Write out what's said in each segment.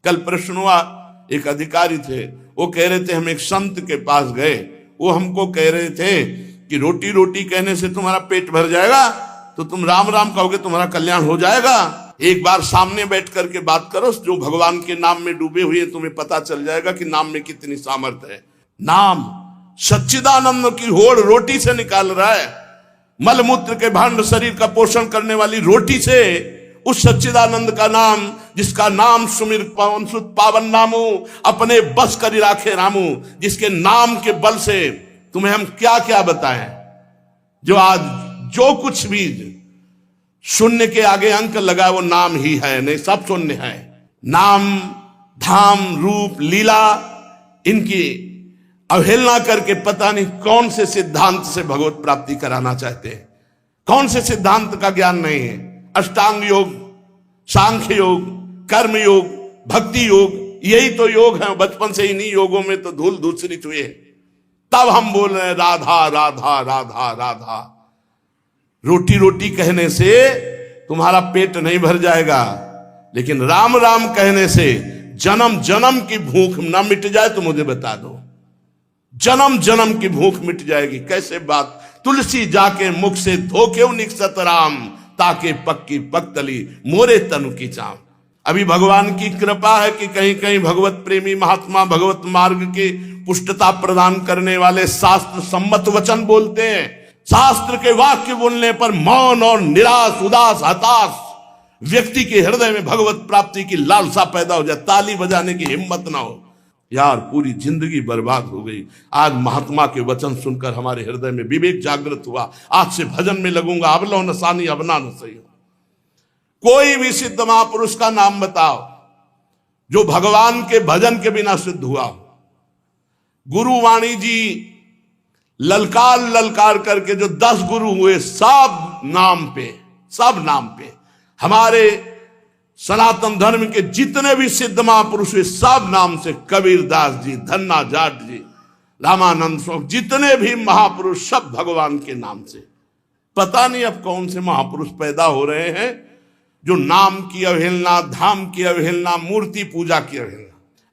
कल प्रश्न हुआ, एक अधिकारी थे, वो कह रहे थे हम एक संत के पास गए, वो हमको कह रहे थे कि रोटी रोटी कहने से तुम्हारा पेट भर जाएगा, तो तुम राम राम कहोगे तुम्हारा कल्याण हो जाएगा। एक बार सामने बैठ करके बात करो, जो भगवान के नाम में डूबे हुए, तुम्हें पता चल जाएगा कि नाम में कितनी सामर्थ्य है। नाम सच्चिदानंद की होड़ रोटी से निकाल रहा है, मलमूत्र के भांड शरीर का पोषण करने वाली रोटी से, उस सच्चिदानंद का नाम, जिसका नाम सुमिर पवन सुत पावन नामू, अपने बस करी राखे रामू, जिसके नाम के बल से तुम्हें हम क्या क्या बताएं। जो आज जो कुछ भी शून्य के आगे अंक लगा वो नाम ही है, नहीं सब शून्य है। नाम धाम रूप लीला इनकी अवहेलना करके पता नहीं कौन से सिद्धांत से भगवत प्राप्ति कराना चाहते हैं, कौन से सिद्धांत का ज्ञान नहीं है। अष्टांग योग, सांख्य योग, कर्म योग, भक्ति योग, यही तो योग है। बचपन से इन्हीं योगों में तो धूल धूसरित हुए, तब हम बोल रहे हैं राधा राधा राधा राधा। रोटी रोटी कहने से तुम्हारा पेट नहीं भर जाएगा, लेकिन राम राम कहने से जन्म जन्म की भूख न मिट जाए तो मुझे बता दो, जन्म जन्म की भूख मिट जाएगी। कैसे बात, तुलसी जाके मुख से धोके निकसत राम, ताके पक्की पक्तली मोरे तनु की चाम। अभी भगवान की कृपा है कि कहीं कहीं भगवत प्रेमी महात्मा भगवत मार्ग की पुष्टता प्रदान करने वाले शास्त्र सम्मत वचन बोलते हैं। शास्त्र के वाक्य बोलने पर मौन और निराश उदास हताश व्यक्ति के हृदय में भगवत प्राप्ति की लालसा पैदा हो जाए, ताली बजाने की हिम्मत ना हो। यार पूरी जिंदगी बर्बाद हो गई। आज महात्मा के वचन सुनकर हमारे हृदय में विवेक जागृत हुआ, आज से भजन में लगूंगा। अब लो नसानी अबना न सही हो। कोई भी सिद्ध महापुरुष का नाम बताओ जो भगवान के भजन के बिना सिद्ध हुआ हो। गुरुवाणी जी ललकार ललकार करके जो 10 गुरु हुए, सब नाम पे हमारे सनातन धर्म के जितने भी सिद्ध महापुरुष हुए सब नाम से, कबीरदास जी, धन्ना जाट जी, रामानंद स्वामी, जितने भी महापुरुष सब भगवान के नाम से। पता नहीं अब कौन से महापुरुष पैदा हो रहे हैं जो नाम की अवहेलना, धाम की अवहेलना, मूर्ति पूजा की अवहेलना।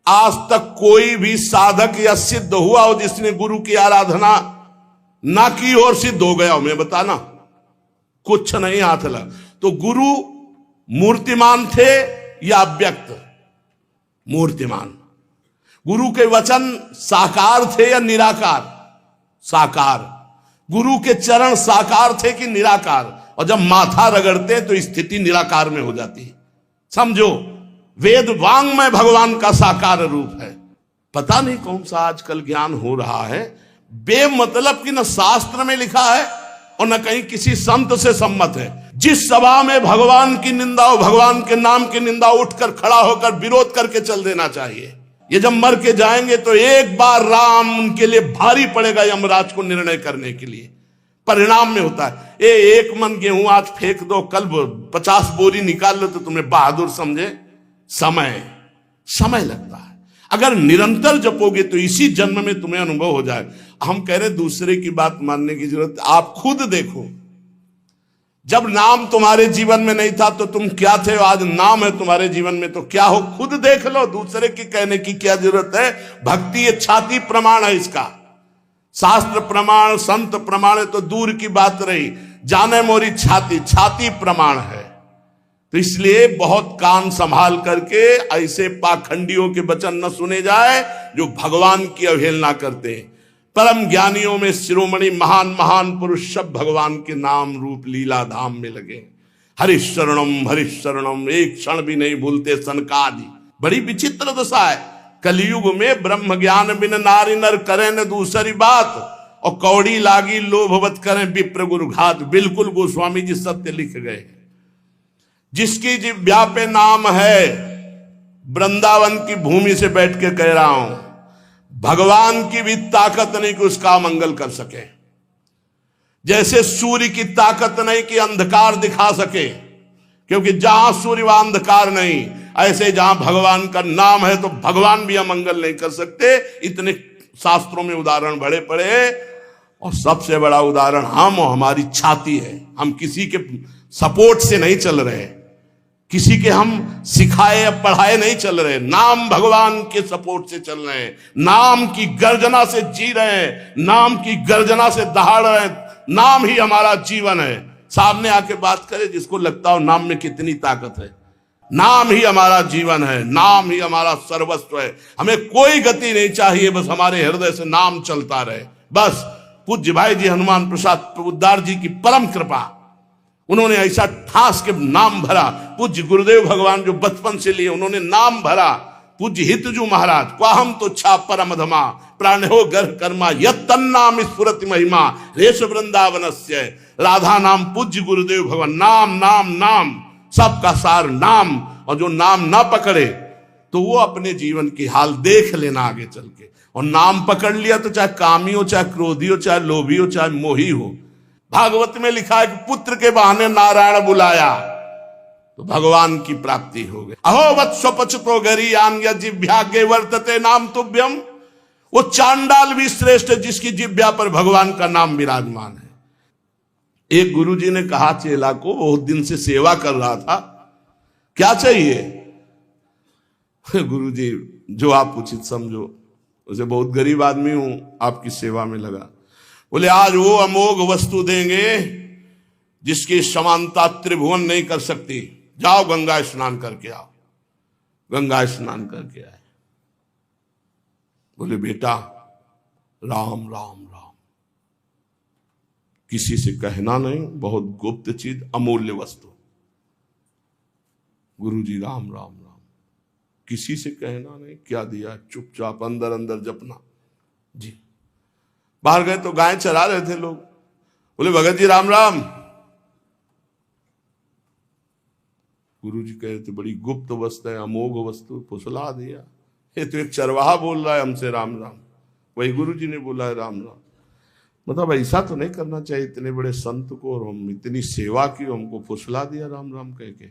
आज तक कोई भी साधक या सिद्ध हुआ हो जिसने गुरु की आराधना ना की और सिद्ध हो गया हो, मैं बताना कुछ नहीं हाथ लगा। तो गुरु मूर्तिमान थे या अव्यक्त? मूर्तिमान। गुरु के वचन साकार थे या निराकार? साकार। गुरु के चरण साकार थे कि निराकार? और जब माथा रगड़ते तो स्थिति निराकार में हो जाती। समझो, वेद वांग्मय भगवान का साकार रूप है। पता नहीं कौन सा आजकल ज्ञान हो रहा है बेमतलब की, न शास्त्र में लिखा है और न कहीं किसी संत से सम्मत है। जिस सभा में भगवान की निंदा हो, भगवान के नाम की निंदा, उठकर खड़ा होकर विरोध करके चल देना चाहिए। ये जब मर के जाएंगे तो एक बार राम उनके लिए भारी पड़ेगा यमराज को निर्णय करने के लिए। परिणाम में होता है एक मन गेहूं आज फेंक दो, कल 50 बोरी निकाल लो तो तुम्हें बहादुर समझे। समय लगता है। अगर निरंतर जपोगे तो इसी जन्म में तुम्हें अनुभव हो जाए। हम कह रहे दूसरे की बात मानने की जरूरत, आप खुद देखो। जब नाम तुम्हारे जीवन में नहीं था तो तुम क्या थे, आज नाम है तुम्हारे जीवन में तो क्या हो, खुद देख लो। दूसरे की कहने की क्या जरूरत है। भक्ति ये छाती प्रमाण है इसका। शास्त्र प्रमाण, संत प्रमाण है तो दूर की बात रही, जाने मोरी छाती प्रमाण है। तो इसलिए बहुत कान संभाल करके ऐसे पाखंडियों के वचन न सुने जाए जो भगवान की अवहेलना करते हैं। परम ज्ञानियों में शिरोमणि महान महान पुरुष सब भगवान के नाम रूप लीला धाम में लगे। हरिशरणम एक क्षण भी नहीं भूलते सनकादि। बड़ी विचित्र दशा है। कलयुग में ब्रह्म ज्ञान बिन नारी नर करें न दूसरी बात, और कौड़ी लागी लोभवत करें विप्र गुरु घात। बिल्कुल गोस्वामी जी सत्य लिख गए। जिसकी जिह्वा पे नाम है, वृंदावन की भूमि से बैठ के कह रहा हूं, भगवान की भी ताकत नहीं कि उसका मंगल कर सके। जैसे सूर्य की ताकत नहीं कि अंधकार दिखा सके, क्योंकि जहां सूर्य वहां अंधकार नहीं। ऐसे जहां भगवान का नाम है तो भगवान भी अमंगल नहीं कर सकते। इतने शास्त्रों में उदाहरण बड़े पड़े, और सबसे बड़ा उदाहरण हम और हमारी छाती है। हम किसी के सपोर्ट से नहीं चल रहे। किसी के हम सिखाए या पढ़ाए नहीं चल रहे, नाम भगवान के सपोर्ट से चल रहे हैं, नाम की गर्जना से जी रहे हैं, नाम की गर्जना से दहाड़ रहे हैं। नाम ही हमारा जीवन है। सामने आके बात करे जिसको लगता हो नाम में कितनी ताकत है। नाम ही हमारा जीवन है, नाम ही हमारा सर्वस्व है। हमें कोई गति नहीं चाहिए, बस हमारे हृदय से नाम चलता रहे। बस पूज्य भाई जी हनुमान प्रसाद प्रबुद्धार जी की परम कृपा, उन्होंने ऐसा ठास के नाम भरा। पूज्य गुरुदेव भगवान जो बचपन से लिए, उन्होंने नाम भरा। पूज्य हितजू महाराज, क्वाहम तो छा परमधमा प्राण हो गर्भ कर्मा यत तन्नाम स्फुरति महिमा रेश वृंदावनस्य। राधा नाम पूज्य गुरुदेव भगवान, नाम नाम नाम, सबका सार नाम। और जो नाम ना पकड़े तो वो अपने जीवन की हाल देख लेना आगे चल के। और नाम पकड़ लिया तो चाहे कामी हो, चाहे क्रोधी हो, चाहे लोभी हो, चाहे मोही हो। भागवत में लिखा है कि पुत्र के बहाने नारायण बुलाया तो भगवान की प्राप्ति हो गई। अहो वत्सो पचतो गरीयान जिह्वाग्रे वर्तते नाम तुभ्यम। वो चांडाल भी श्रेष्ठ जिसकी जिह्वा पर भगवान का नाम विराजमान है। एक गुरुजी ने कहा चेला को, बहुत दिन से सेवा कर रहा था, क्या चाहिए? गुरुजी जो आप उचित समझो। उसे बहुत गरीब आदमी हूं, आपकी सेवा में लगा। बोले आज वो अमोघ वस्तु देंगे जिसकी समानता त्रिभुवन नहीं कर सकती। जाओ गंगा स्नान करके आओ। गंगा स्नान करके आए। बोले बेटा राम राम राम, किसी से कहना नहीं, बहुत गुप्त चीज, अमूल्य वस्तु। गुरुजी राम राम राम, किसी से कहना नहीं। क्या दिया? चुपचाप अंदर अंदर जपना जी। बाहर गए तो गाय चरा रहे थे लोग। बोले भगत जी राम राम। गुरुजी कह रहे थे बड़ी गुप्त वस्तु है, अमोघ वस्तु, फुसला दिया। ये तो एक चरवाहा बोल रहा है हमसे राम राम, वही गुरुजी ने बोला है राम राम। मतलब ऐसा तो नहीं करना चाहिए इतने बड़े संत को, और हम इतनी सेवा की, हमको फुसला दिया राम राम कह के।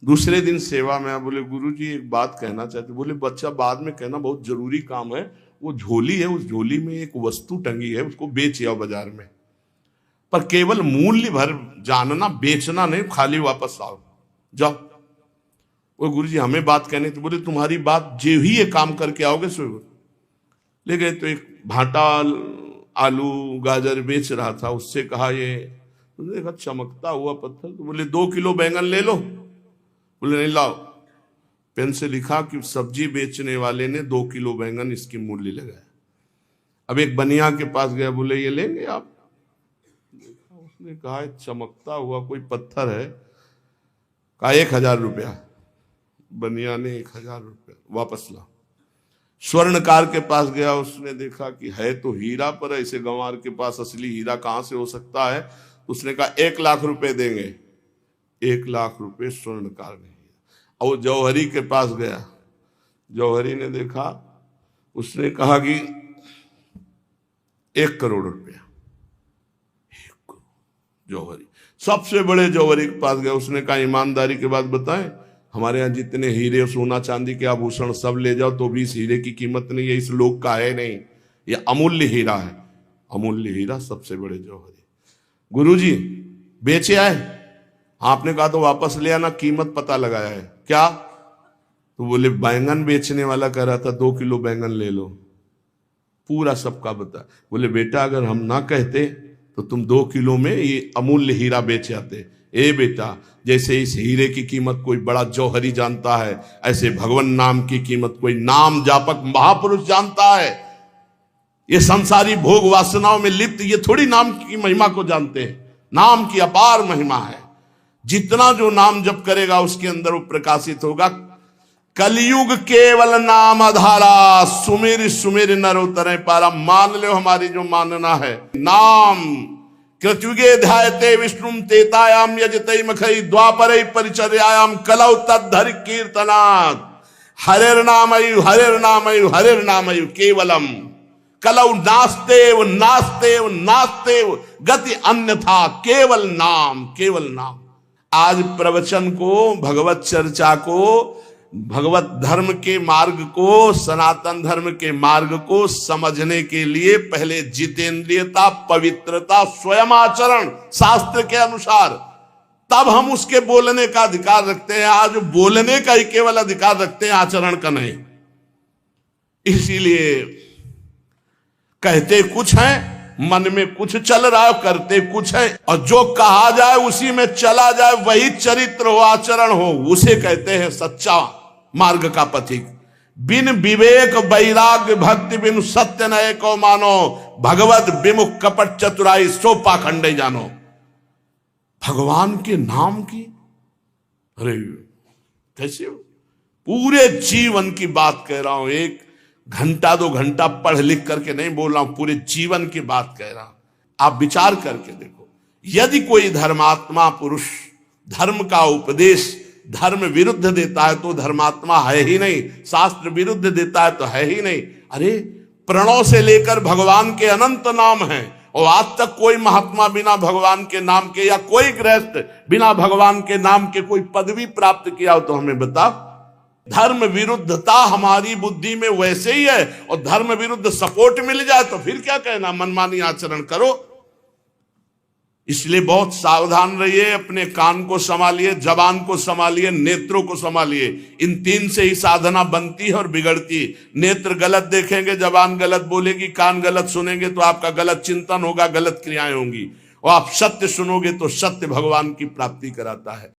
दूसरे दिन सेवा में बोले गुरुजी एक बात कहना चाहते। बोले बच्चा बाद में कहना, बहुत जरूरी काम है। वो झोली है, उस झोली में एक वस्तु टंगी है, उसको बेच आओ बाजार में, पर केवल मूल्य भर जानना, बेचना नहीं, खाली वापस आओ, जाओ। वो गुरुजी हमें बात कहने तो बोले तुम्हारी बात जो ही ये काम करके आओगे सो। ले गए तो एक भाटा आलू गाजर बेच रहा था, उससे कहा ये, देखा चमकता हुआ पत्थर, तो बोले 2 किलो बैंगन ले लो। बोले नहीं लाओ। पेन से लिखा कि सब्जी बेचने वाले ने 2 किलो बैंगन इसकी मूल्य लगाया। अब एक बनिया के पास गया, बोले ये लेंगे आप? उसने कहा चमकता हुआ कोई पत्थर है। कहा 1000 रुपया। बनिया ने 1000 रुपया वापस ला। स्वर्णकार के पास गया, उसने देखा कि है तो हीरा, पर ऐसे गंवार के पास असली हीरा कहां से हो सकता है। उसने कहा 1 लाख रुपए देंगे। 1 लाख रुपए स्वर्णकार ने। और जौहरी के पास गया, जौहरी ने देखा, उसने कहा कि 1 करोड़ रुपया। जौहरी सबसे बड़े जौहरी के पास गया, उसने कहा ईमानदारी के बात बताएं, हमारे यहाँ जितने हीरे सोना चांदी के आभूषण सब ले जाओ तो भी इस हीरे की कीमत नहीं है, इस लोक का है नहीं, ये अमूल्य हीरा है। अमूल्य हीरा सबसे बड़े जौहरी। गुरुजी बेचे आए? आपने कहा तो वापस ले आना, कीमत पता लगाया है। क्या? तो बोले बैंगन बेचने वाला कह रहा था 2 किलो बैंगन ले लो, पूरा सबका बता। बोले बेटा अगर हम ना कहते तो तुम 2 किलो में ये अमूल्य हीरा बेच आते। ए बेटा, जैसे इस हीरे की कीमत कोई बड़ा जौहरी जानता है, ऐसे भगवान नाम की कीमत कोई नाम जापक महापुरुष जानता है। ये संसारी भोग वासनाओं में लिप्त ये थोड़ी नाम की महिमा को जानते हैं। नाम की अपार महिमा है। जितना जो नाम जप करेगा उसके अंदर वो प्रकाशित होगा। कलयुग केवल नाम आधारा, सुमेर सुमेर नर उतरे पारा। मान लो हमारी जो मानना है, नाम कृतयुगे ध्यायते विष्णुम तेतायाम यजते मखई द्वापरे परिचर्यायाम कलौ तद्धरि कीर्तनात्। हरेर नामयु हरेर नामयु हरेर नामयु केवलम कलौ नास्तेव नास्तेव नास्तेव गति अन्यथा केवल नाम केवल नाम। आज प्रवचन को, भगवत चर्चा को, भगवत धर्म के मार्ग को, सनातन धर्म के मार्ग को समझने के लिए पहले जितेंद्रियता, पवित्रता, स्वयं आचरण शास्त्र के अनुसार, तब हम उसके बोलने का अधिकार रखते हैं। आज बोलने का ही केवल अधिकार रखते हैं, आचरण का नहीं। इसीलिए कहते कुछ है, मन में कुछ चल रहा है, करते कुछ है, और जो कहा जाए उसी में चला जाए, वही चरित्र हो, आचरण हो, उसे कहते हैं सच्चा मार्ग का पथिक। बिन विवेक वैराग्य भक्ति बिन सत्य नए को मानो, भगवत विमुख कपट चतुराई सो पाखंडे जानो। भगवान के नाम की, अरे कैसे हो, पूरे जीवन की बात कह रहा हूं, एक घंटा 2 घंटा पढ़ लिख करके नहीं बोल रहा हूं, पूरे जीवन की बात कह रहा हूं। आप विचार करके देखो, यदि कोई धर्मात्मा पुरुष धर्म का उपदेश धर्म विरुद्ध देता है तो धर्मात्मा है ही नहीं, शास्त्र विरुद्ध देता है तो है ही नहीं। अरे प्रणव से लेकर भगवान के अनंत नाम हैं, और आज तक कोई महात्मा बिना भगवान के नाम के, या कोई गृहस्थ बिना भगवान के नाम के कोई पदवी प्राप्त किया हो तो हमें बता। धर्म विरुद्धता हमारी बुद्धि में वैसे ही है, और धर्म विरुद्ध सपोर्ट मिल जाए तो फिर क्या कहना, मनमानी आचरण करो। इसलिए बहुत सावधान रहिए, अपने कान को संभालिए, जबान को संभालिए, नेत्रों को संभालिए। इन 3 से ही साधना बनती है और बिगड़ती। नेत्र गलत देखेंगे, जबान गलत बोलेगी, कान गलत सुनेंगे तो आपका गलत चिंतन होगा, गलत क्रियाएं होंगी। और आप सत्य सुनोगे तो सत्य भगवान की प्राप्ति कराता है।